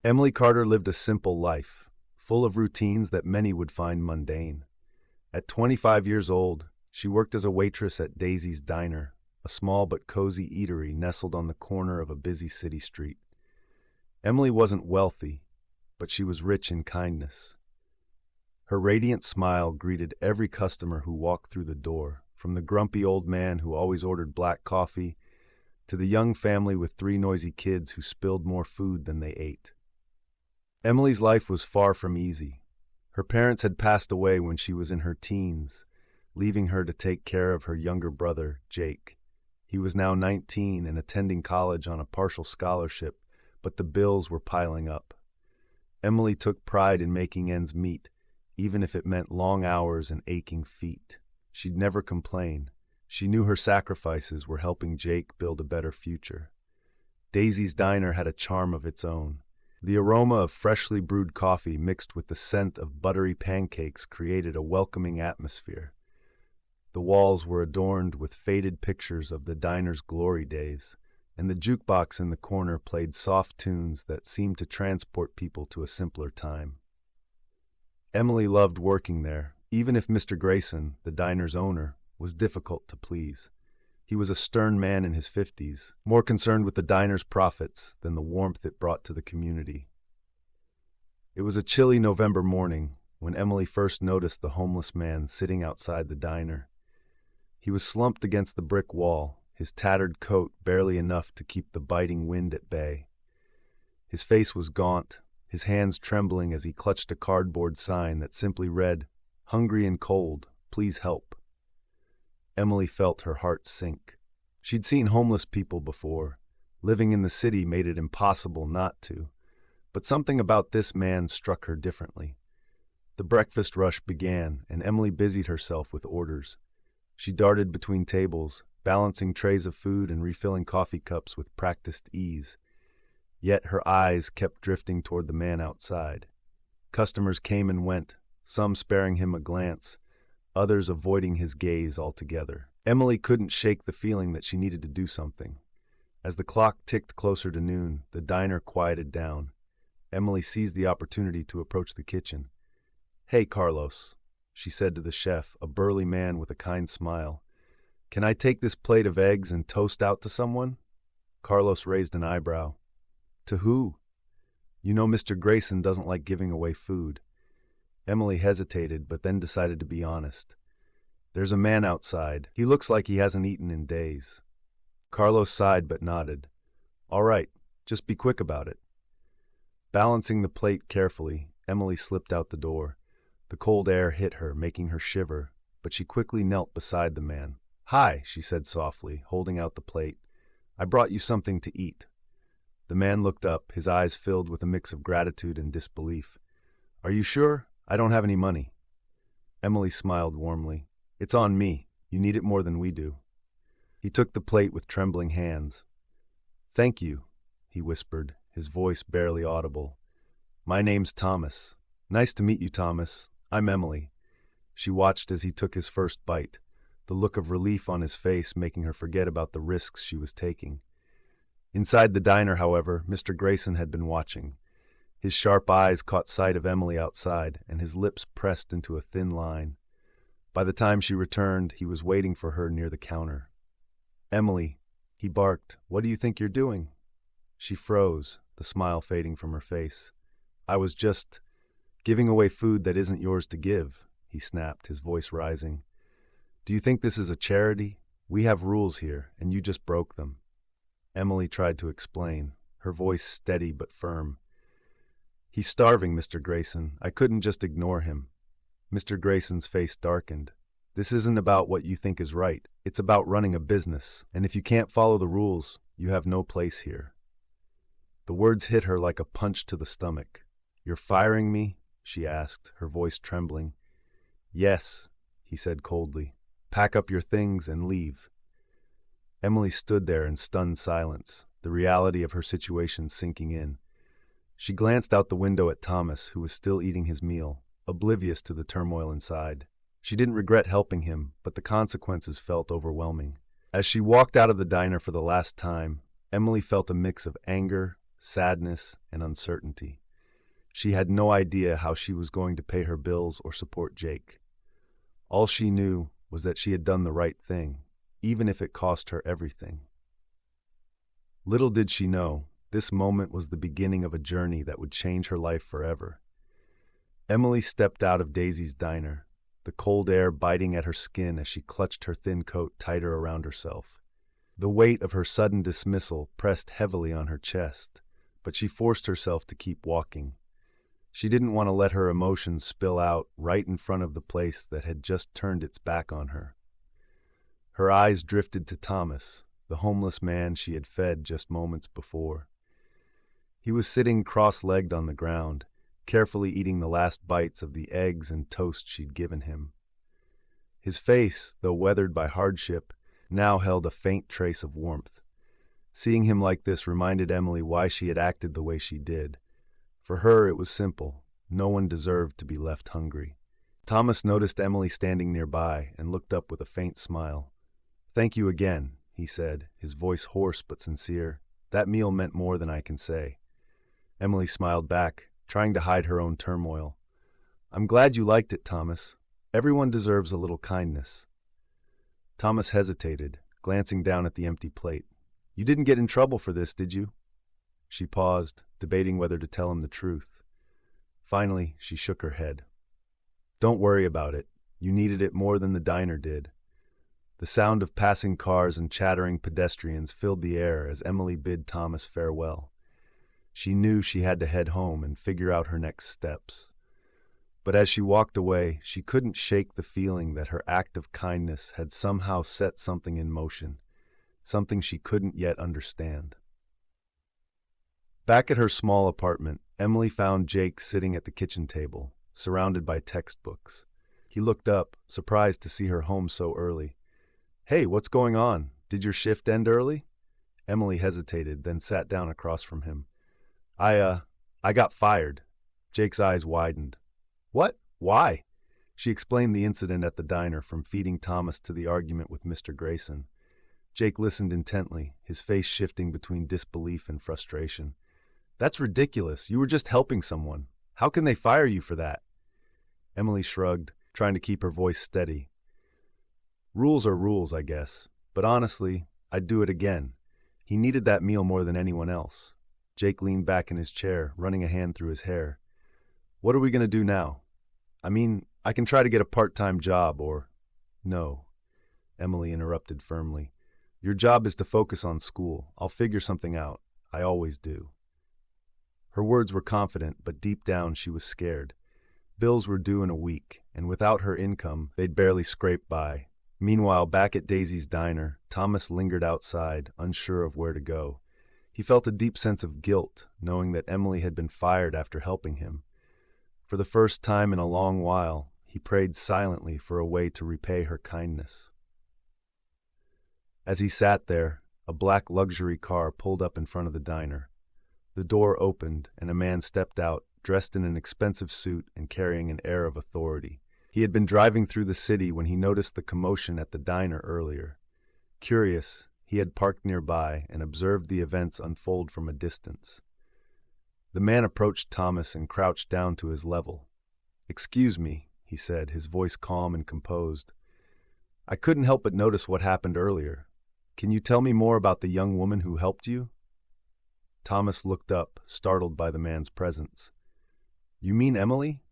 Emily Carter lived a simple life, full of routines that many would find mundane. At 25 years old, she worked as a waitress at Daisy's Diner, a small but cozy eatery nestled on the corner of a busy city street. Emily wasn't wealthy, but she was rich in kindness. Her radiant smile greeted every customer who walked through the door, from the grumpy old man who always ordered black coffee to the young family with 3 noisy kids who spilled more food than they ate. Emily's life was far from easy. Her parents had passed away when she was in her teens, leaving her to take care of her younger brother, Jake. He was now 19 and attending college on a partial scholarship, but the bills were piling up. Emily took pride in making ends meet, even if it meant long hours and aching feet. She'd never complain. She knew her sacrifices were helping Jake build a better future. Daisy's Diner had a charm of its own. The aroma of freshly brewed coffee mixed with the scent of buttery pancakes created a welcoming atmosphere. The walls were adorned with faded pictures of the diner's glory days, and the jukebox in the corner played soft tunes that seemed to transport people to a simpler time. Emily loved working there, even if Mr. Grayson, the diner's owner, was difficult to please. He was a stern man in his 50s, more concerned with the diner's profits than the warmth it brought to the community. It was a chilly November morning when Emily first noticed the homeless man sitting outside the diner. He was slumped against the brick wall, his tattered coat barely enough to keep the biting wind at bay. His face was gaunt, his hands trembling as he clutched a cardboard sign that simply read, "Hungry and cold, please help." Emily felt her heart sink. She'd seen homeless people before. Living in the city made it impossible not to. But something about this man struck her differently. The breakfast rush began, and Emily busied herself with orders. She darted between tables, balancing trays of food and refilling coffee cups with practiced ease. Yet her eyes kept drifting toward the man outside. Customers came and went, some sparing him a glance, others avoiding his gaze altogether. Emily couldn't shake the feeling that she needed to do something. As the clock ticked closer to noon, the diner quieted down. Emily seized the opportunity to approach the kitchen. "Hey, Carlos," she said to the chef, a burly man with a kind smile. "Can I take this plate of eggs and toast out to someone?" Carlos raised an eyebrow. "To who?" "You know Mr. Grayson doesn't like giving away food." Emily hesitated, but then decided to be honest. "There's a man outside. He looks like he hasn't eaten in days." Carlos sighed but nodded. "All right, just be quick about it." Balancing the plate carefully, Emily slipped out the door. The cold air hit her, making her shiver, but she quickly knelt beside the man. "Hi," she said softly, holding out the plate. "I brought you something to eat." The man looked up, his eyes filled with a mix of gratitude and disbelief. "Are you sure? I don't have any money." Emily smiled warmly. "It's on me. You need it more than we do." He took the plate with trembling hands. "Thank you," he whispered, his voice barely audible. "My name's Thomas. Nice to meet you, Thomas. I'm Emily." She watched as he took his first bite, the look of relief on his face making her forget about the risks she was taking. Inside the diner, however, Mr. Grayson had been watching. His sharp eyes caught sight of Emily outside, and his lips pressed into a thin line. By the time she returned, he was waiting for her near the counter. "Emily," he barked, "what do you think you're doing?" She froze, the smile fading from her face. "I was just giving away food that isn't yours to give," he snapped, his voice rising. "Do you think this is a charity? We have rules here, and you just broke them." Emily tried to explain, her voice steady but firm. "He's starving, Mr. Grayson. I couldn't just ignore him." Mr. Grayson's face darkened. "This isn't about what you think is right. It's about running a business, and if you can't follow the rules, you have no place here." The words hit her like a punch to the stomach. "You're firing me?" she asked, her voice trembling. "Yes," he said coldly. "Pack up your things and leave." Emily stood there in stunned silence, the reality of her situation sinking in. She glanced out the window at Thomas, who was still eating his meal, oblivious to the turmoil inside. She didn't regret helping him, but the consequences felt overwhelming. As she walked out of the diner for the last time, Emily felt a mix of anger, sadness, and uncertainty. She had no idea how she was going to pay her bills or support Jake. All she knew was that she had done the right thing, even if it cost her everything. Little did she know, this moment was the beginning of a journey that would change her life forever. Emily stepped out of Daisy's diner, the cold air biting at her skin as she clutched her thin coat tighter around herself. The weight of her sudden dismissal pressed heavily on her chest, but she forced herself to keep walking. She didn't want to let her emotions spill out right in front of the place that had just turned its back on her. Her eyes drifted to Thomas, the homeless man she had fed just moments before. He was sitting cross-legged on the ground, carefully eating the last bites of the eggs and toast she'd given him. His face, though weathered by hardship, now held a faint trace of warmth. Seeing him like this reminded Emily why she had acted the way she did. For her, it was simple. No one deserved to be left hungry. Thomas noticed Emily standing nearby and looked up with a faint smile. "Thank you again," he said, his voice hoarse but sincere. "That meal meant more than I can say." Emily smiled back, trying to hide her own turmoil. "I'm glad you liked it, Thomas. Everyone deserves a little kindness." Thomas hesitated, glancing down at the empty plate. "You didn't get in trouble for this, did you?" She paused, debating whether to tell him the truth. Finally, she shook her head. "Don't worry about it. You needed it more than the diner did." The sound of passing cars and chattering pedestrians filled the air as Emily bid Thomas farewell. She knew she had to head home and figure out her next steps. But as she walked away, she couldn't shake the feeling that her act of kindness had somehow set something in motion, something she couldn't yet understand. Back at her small apartment, Emily found Jake sitting at the kitchen table, surrounded by textbooks. He looked up, surprised to see her home so early. "Hey, what's going on? Did your shift end early?" Emily hesitated, then sat down across from him. I got fired." Jake's eyes widened. "What? Why?" She explained the incident at the diner, from feeding Thomas to the argument with Mr. Grayson. Jake listened intently, his face shifting between disbelief and frustration. "That's ridiculous. You were just helping someone. How can they fire you for that?" Emily shrugged, trying to keep her voice steady. "Rules are rules, I guess. But honestly, I'd do it again. He needed that meal more than anyone else." Jake leaned back in his chair, running a hand through his hair. "What are we going to do now? I mean, I can try to get a part-time job or—" "No," Emily interrupted firmly. "Your job is to focus on school. I'll figure something out. I always do." Her words were confident, but deep down she was scared. Bills were due in a week, and without her income, they'd barely scrape by. Meanwhile, back at Daisy's diner, Thomas lingered outside, unsure of where to go. He felt a deep sense of guilt, knowing that Emily had been fired after helping him. For the first time in a long while, he prayed silently for a way to repay her kindness. As he sat there, a black luxury car pulled up in front of the diner. The door opened, and a man stepped out, dressed in an expensive suit and carrying an air of authority. He had been driving through the city when he noticed the commotion at the diner earlier. Curious, he had parked nearby and observed the events unfold from a distance. The man approached Thomas and crouched down to his level. "Excuse me," he said, his voice calm and composed. "I couldn't help but notice what happened earlier. Can you tell me more about the young woman who helped you?" Thomas looked up, startled by the man's presence. "You mean Emily?"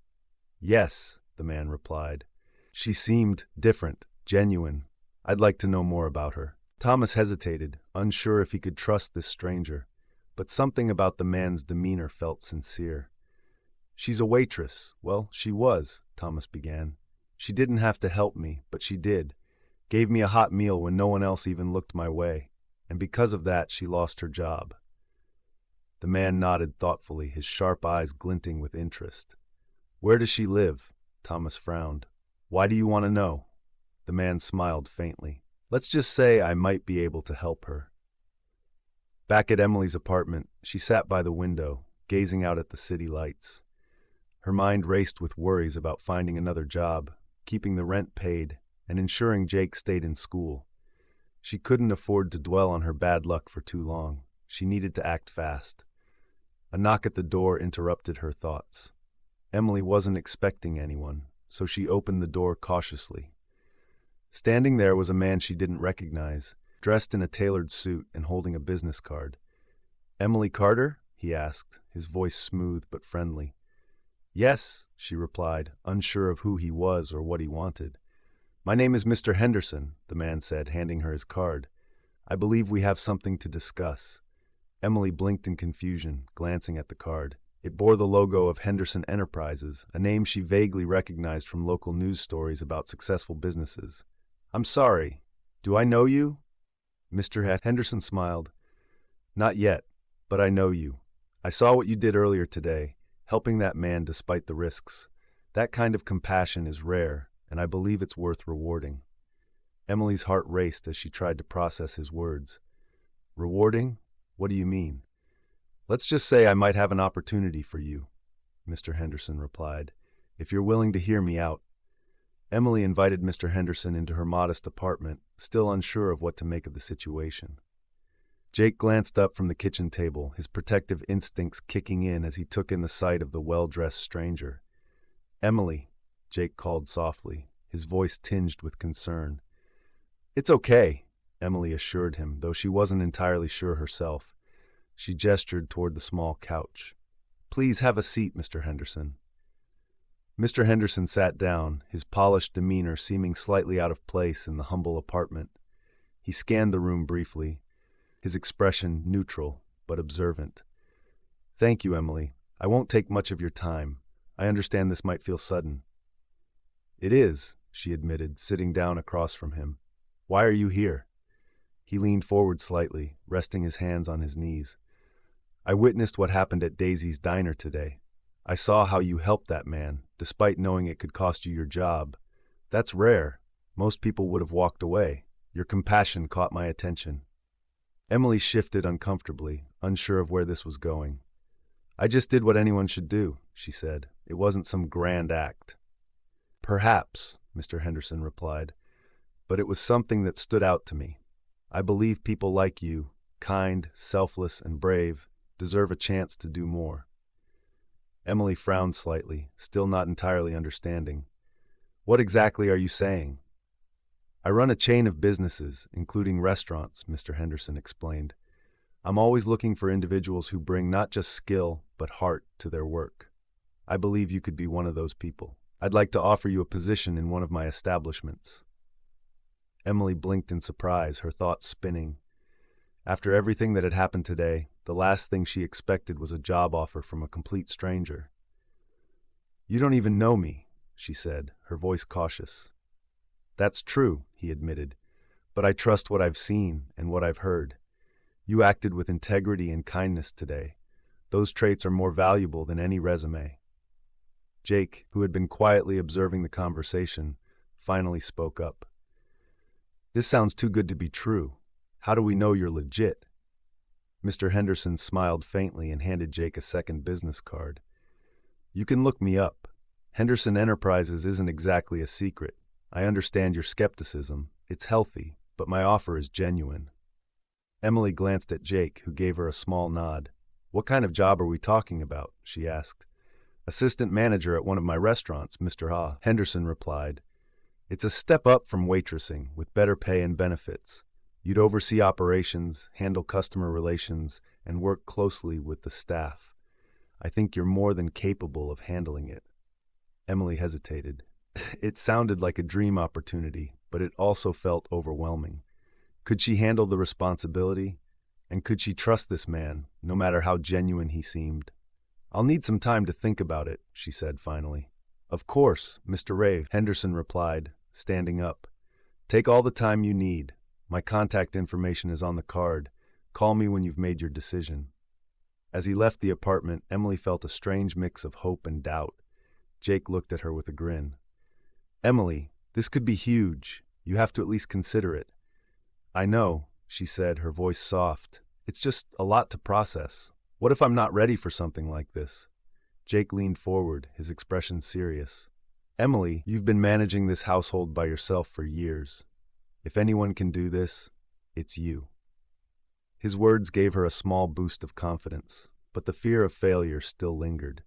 "Yes," the man replied. "She seemed different, genuine. I'd like to know more about her." Thomas hesitated, unsure if he could trust this stranger, but something about the man's demeanor felt sincere. "She's a waitress." "Well, she was," Thomas began. "She didn't have to help me, but she did. Gave me a hot meal when no one else even looked my way, and because of that, she lost her job." The man nodded thoughtfully, his sharp eyes glinting with interest. "Where does she live?" Thomas frowned. "Why do you want to know?" The man smiled faintly. "Let's just say I might be able to help her." Back at Emily's apartment, she sat by the window, gazing out at the city lights. Her mind raced with worries about finding another job, keeping the rent paid, and ensuring Jake stayed in school. She couldn't afford to dwell on her bad luck for too long. She needed to act fast. A knock at the door interrupted her thoughts. Emily wasn't expecting anyone, so she opened the door cautiously. Standing there was a man she didn't recognize, dressed in a tailored suit and holding a business card. "Emily Carter?" he asked, his voice smooth but friendly. "Yes," she replied, unsure of who he was or what he wanted. "My name is Mr. Henderson," the man said, handing her his card. "I believe we have something to discuss." Emily blinked in confusion, glancing at the card. It bore the logo of Henderson Enterprises, a name she vaguely recognized from local news stories about successful businesses. "I'm sorry. Do I know you?" Mr. Henderson smiled. "Not yet, but I know you. I saw what you did earlier today, helping that man despite the risks. That kind of compassion is rare, and I believe it's worth rewarding." Emily's heart raced as she tried to process his words. "Rewarding? What do you mean?" "Let's just say I might have an opportunity for you," Mr. Henderson replied, "if you're willing to hear me out." Emily invited Mr. Henderson into her modest apartment, still unsure of what to make of the situation. Jake glanced up from the kitchen table, his protective instincts kicking in as he took in the sight of the well-dressed stranger. "Emily," Jake called softly, his voice tinged with concern. "It's okay," Emily assured him, though she wasn't entirely sure herself. She gestured toward the small couch. "Please have a seat, Mr. Henderson." Mr. Henderson sat down, his polished demeanor seeming slightly out of place in the humble apartment. He scanned the room briefly, his expression neutral but observant. "Thank you, Emily. I won't take much of your time. I understand this might feel sudden." "It is," she admitted, sitting down across from him. "Why are you here?" He leaned forward slightly, resting his hands on his knees. "I witnessed what happened at Daisy's diner today. I saw how you helped that man, despite knowing it could cost you your job. That's rare. Most people would have walked away. Your compassion caught my attention." Emily shifted uncomfortably, unsure of where this was going. "I just did what anyone should do," she said. "It wasn't some grand act." "Perhaps," Mr. Henderson replied, "but it was something that stood out to me. I believe people like you, kind, selfless, and brave, deserve a chance to do more." Emily frowned slightly, still not entirely understanding. "What exactly are you saying?" "I run a chain of businesses, including restaurants," Mr. Henderson explained. "I'm always looking for individuals who bring not just skill, but heart to their work. I believe you could be one of those people. I'd like to offer you a position in one of my establishments." Emily blinked in surprise, her thoughts spinning. After everything that had happened today, the last thing she expected was a job offer from a complete stranger. "You don't even know me," she said, her voice cautious. "That's true," he admitted, "but I trust what I've seen and what I've heard. You acted with integrity and kindness today. Those traits are more valuable than any resume." Jake, who had been quietly observing the conversation, finally spoke up. "This sounds too good to be true. How do we know you're legit?" Mr. Henderson smiled faintly and handed Jake a second business card. "You can look me up. Henderson Enterprises isn't exactly a secret. I understand your skepticism. It's healthy, but my offer is genuine." Emily glanced at Jake, who gave her a small nod. "What kind of job are we talking about?" she asked. "Assistant manager at one of my restaurants, Mr. Henderson replied. "It's a step up from waitressing, with better pay and benefits. You'd oversee operations, handle customer relations, and work closely with the staff. I think you're more than capable of handling it." Emily hesitated. It sounded like a dream opportunity, but it also felt overwhelming. Could she handle the responsibility? And could she trust this man, no matter how genuine he seemed? "I'll need some time to think about it," she said finally. "Of course, Mr. Henderson replied, standing up. "Take all the time you need. My contact information is on the card. Call me when you've made your decision." As he left the apartment, Emily felt a strange mix of hope and doubt. Jake looked at her with a grin. "Emily, this could be huge. You have to at least consider it." "I know," she said, her voice soft. "It's just a lot to process. What if I'm not ready for something like this?" Jake leaned forward, his expression serious. "Emily, you've been managing this household by yourself for years. If anyone can do this, it's you." His words gave her a small boost of confidence, but the fear of failure still lingered.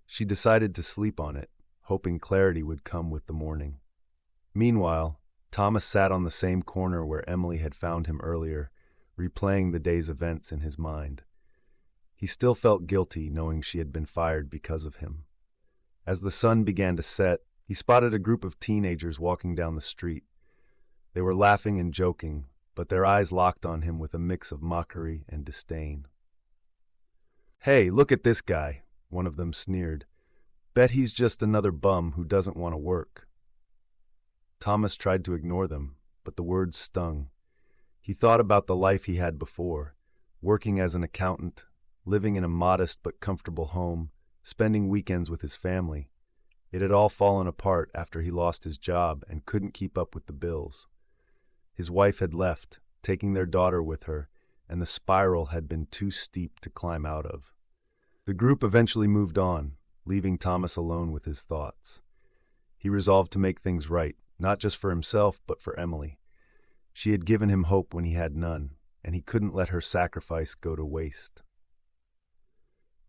She decided to sleep on it, hoping clarity would come with the morning. Meanwhile, Thomas sat on the same corner where Emily had found him earlier, replaying the day's events in his mind. He still felt guilty knowing she had been fired because of him. As the sun began to set, he spotted a group of teenagers walking down the street. They were laughing and joking, but their eyes locked on him with a mix of mockery and disdain. "Hey, look at this guy," one of them sneered. "Bet he's just another bum who doesn't want to work." Thomas tried to ignore them, but the words stung. He thought about the life he had before, working as an accountant, living in a modest but comfortable home, spending weekends with his family. It had all fallen apart after he lost his job and couldn't keep up with the bills. His wife had left, taking their daughter with her, and the spiral had been too steep to climb out of. The group eventually moved on, leaving Thomas alone with his thoughts. He resolved to make things right, not just for himself, but for Emily. She had given him hope when he had none, and he couldn't let her sacrifice go to waste.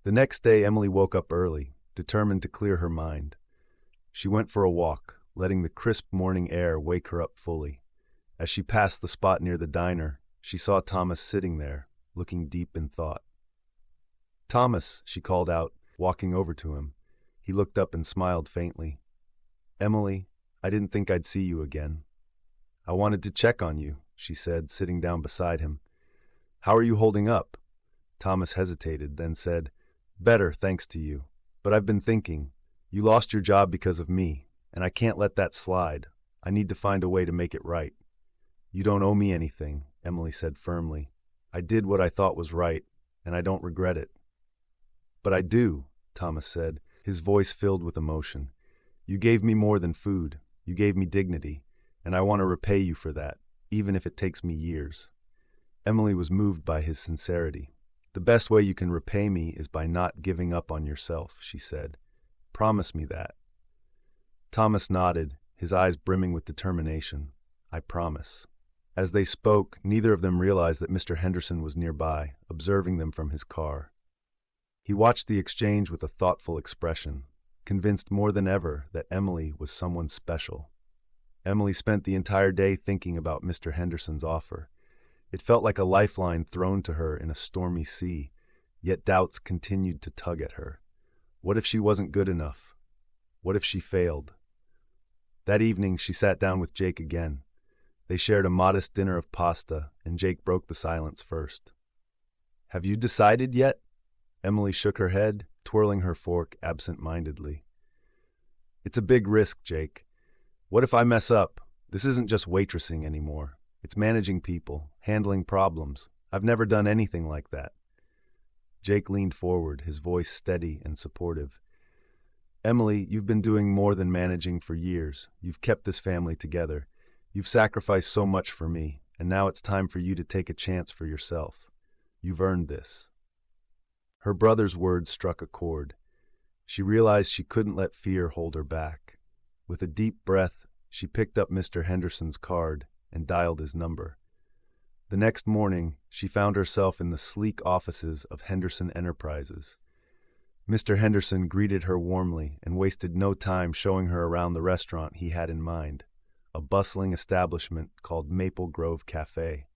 The next day, Emily woke up early, determined to clear her mind. She went for a walk, letting the crisp morning air wake her up fully. As she passed the spot near the diner, she saw Thomas sitting there, looking deep in thought. "Thomas," she called out, walking over to him. He looked up and smiled faintly. "Emily, I didn't think I'd see you again." "I wanted to check on you," she said, sitting down beside him. "How are you holding up?" Thomas hesitated, then said, "Better, thanks to you. But I've been thinking, you lost your job because of me, and I can't let that slide. I need to find a way to make it right." "You don't owe me anything," Emily said firmly. "I did what I thought was right, and I don't regret it." "But I do," Thomas said, his voice filled with emotion. "You gave me more than food. You gave me dignity, and I want to repay you for that, even if it takes me years." Emily was moved by his sincerity. "The best way you can repay me is by not giving up on yourself," she said. "Promise me that." Thomas nodded, his eyes brimming with determination. "I promise." As they spoke, neither of them realized that Mr. Henderson was nearby, observing them from his car. He watched the exchange with a thoughtful expression, convinced more than ever that Emily was someone special. Emily spent the entire day thinking about Mr. Henderson's offer. It felt like a lifeline thrown to her in a stormy sea, yet doubts continued to tug at her. What if she wasn't good enough? What if she failed? That evening, she sat down with Jake again. They shared a modest dinner of pasta, and Jake broke the silence first. "Have you decided yet?" Emily shook her head, twirling her fork absent-mindedly. "It's a big risk, Jake. What if I mess up? This isn't just waitressing anymore. It's managing people, handling problems. I've never done anything like that." Jake leaned forward, his voice steady and supportive. "Emily, you've been doing more than managing for years. You've kept this family together. You've sacrificed so much for me, and now it's time for you to take a chance for yourself. You've earned this." Her brother's words struck a chord. She realized she couldn't let fear hold her back. With a deep breath, she picked up Mr. Henderson's card and dialed his number. The next morning, she found herself in the sleek offices of Henderson Enterprises. Mr. Henderson greeted her warmly and wasted no time showing her around the restaurant he had in mind, a bustling establishment called Maple Grove Cafe.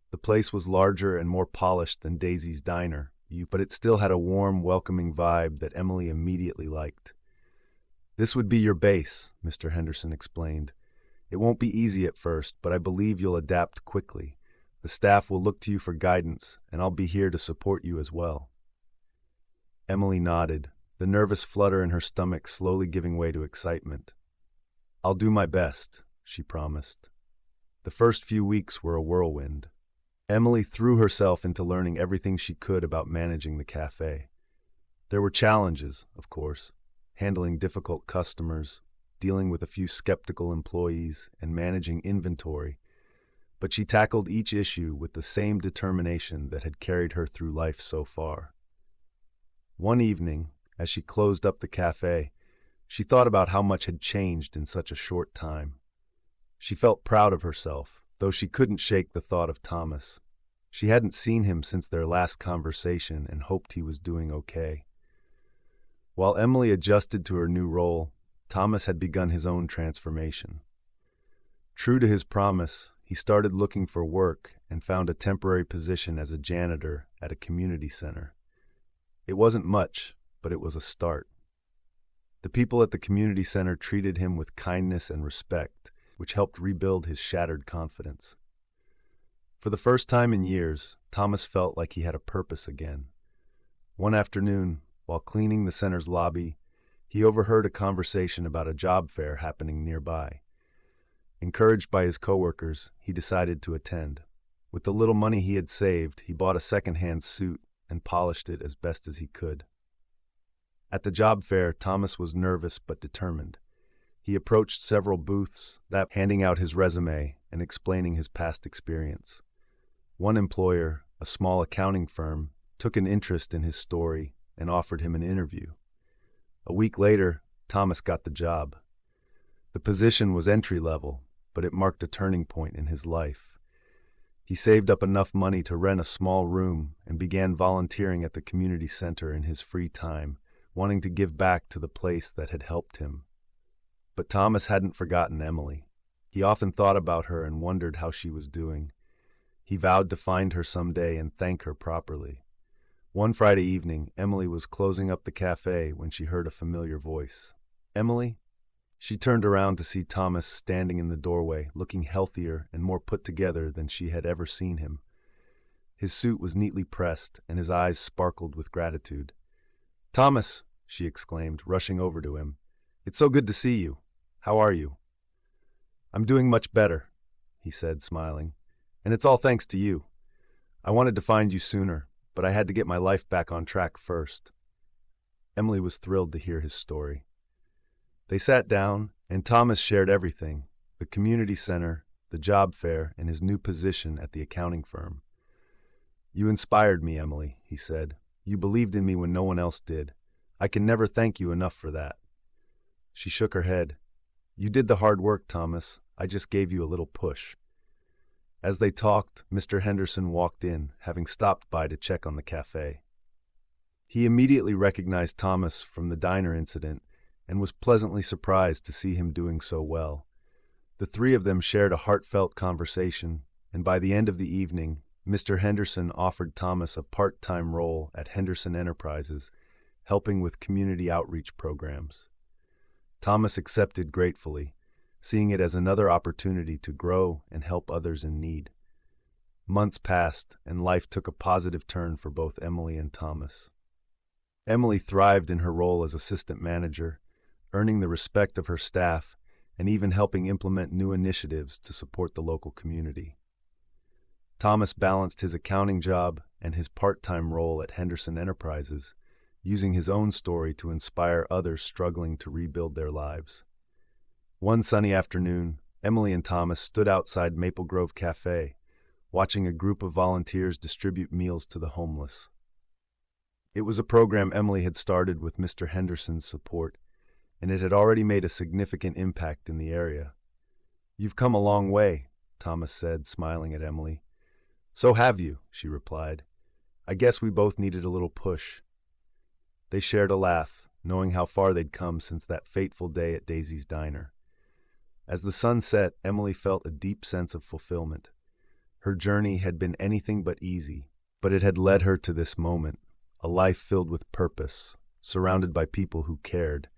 The place was larger and more polished than Daisy's Diner, but it still had a warm, welcoming vibe that Emily immediately liked. "This would be your base," Mr. Henderson explained. "It won't be easy at first, but I believe you'll adapt quickly. The staff will look to you for guidance, and I'll be here to support you as well." Emily nodded, the nervous flutter in her stomach slowly giving way to excitement. "I'll do my best," she promised. The first few weeks were a whirlwind. Emily threw herself into learning everything she could about managing the cafe. There were challenges, of course, handling difficult customers, dealing with a few skeptical employees, and managing inventory, but she tackled each issue with the same determination that had carried her through life so far. One evening, as she closed up the cafe, she thought about how much had changed in such a short time. She felt proud of herself, though she couldn't shake the thought of Thomas. She hadn't seen him since their last conversation and hoped he was doing okay. While Emily adjusted to her new role, Thomas had begun his own transformation. True to his promise, he started looking for work and found a temporary position as a janitor at a community center. It wasn't much, but it was a start. The people at the community center treated him with kindness and respect, which helped rebuild his shattered confidence. For the first time in years, Thomas felt like he had a purpose again. One afternoon, while cleaning the center's lobby, he overheard a conversation about a job fair happening nearby. Encouraged by his coworkers, he decided to attend. With the little money he had saved, he bought a second-hand suit and polished it as best as he could. At the job fair, Thomas was nervous but determined. He approached several booths, handing out his resume and explaining his past experience. One employer, a small accounting firm, took an interest in his story and offered him an interview. A week later, Thomas got the job. The position was entry-level, but it marked a turning point in his life. He saved up enough money to rent a small room and began volunteering at the community center in his free time, wanting to give back to the place that had helped him. But Thomas hadn't forgotten Emily. He often thought about her and wondered how she was doing. He vowed to find her someday and thank her properly. One Friday evening, Emily was closing up the cafe when she heard a familiar voice. "Emily?" She turned around to see Thomas standing in the doorway, looking healthier and more put together than she had ever seen him. His suit was neatly pressed, and his eyes sparkled with gratitude. "Thomas," she exclaimed, rushing over to him. "It's so good to see you. How are you?" "I'm doing much better," he said, smiling. "And it's all thanks to you. I wanted to find you sooner, but I had to get my life back on track first." Emily was thrilled to hear his story. They sat down, and Thomas shared everything: the community center, the job fair, and his new position at the accounting firm. "You inspired me, Emily," he said. "You believed in me when no one else did. I can never thank you enough for that." She shook her head. "You did the hard work, Thomas. I just gave you a little push." As they talked, Mr. Henderson walked in, having stopped by to check on the cafe. He immediately recognized Thomas from the diner incident and was pleasantly surprised to see him doing so well. The three of them shared a heartfelt conversation, and by the end of the evening, Mr. Henderson offered Thomas a part-time role at Henderson Enterprises, helping with community outreach programs. Thomas accepted gratefully, seeing it as another opportunity to grow and help others in need. Months passed, and life took a positive turn for both Emily and Thomas. Emily thrived in her role as assistant manager, earning the respect of her staff and even helping implement new initiatives to support the local community. Thomas balanced his accounting job and his part-time role at Henderson Enterprises, using his own story to inspire others struggling to rebuild their lives. One sunny afternoon, Emily and Thomas stood outside Maple Grove Cafe, watching a group of volunteers distribute meals to the homeless. It was a program Emily had started with Mr. Henderson's support, and it had already made a significant impact in the area. "You've come a long way," Thomas said, smiling at Emily. "So have you," she replied. "I guess we both needed a little push." They shared a laugh, knowing how far they'd come since that fateful day at Daisy's diner. As the sun set, Emily felt a deep sense of fulfillment. Her journey had been anything but easy, but it had led her to this moment, a life filled with purpose, surrounded by people who cared,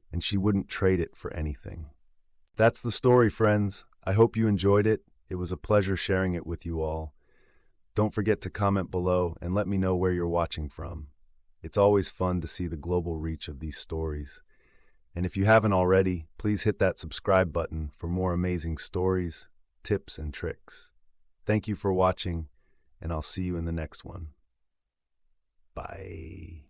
and she wouldn't trade it for anything. That's the story, friends. I hope you enjoyed it. It was a pleasure sharing it with you all. Don't forget to comment below and let me know where you're watching from. It's always fun to see the global reach of these stories. And if you haven't already, please hit that subscribe button for more amazing stories, tips, and tricks. Thank you for watching, and I'll see you in the next one. Bye.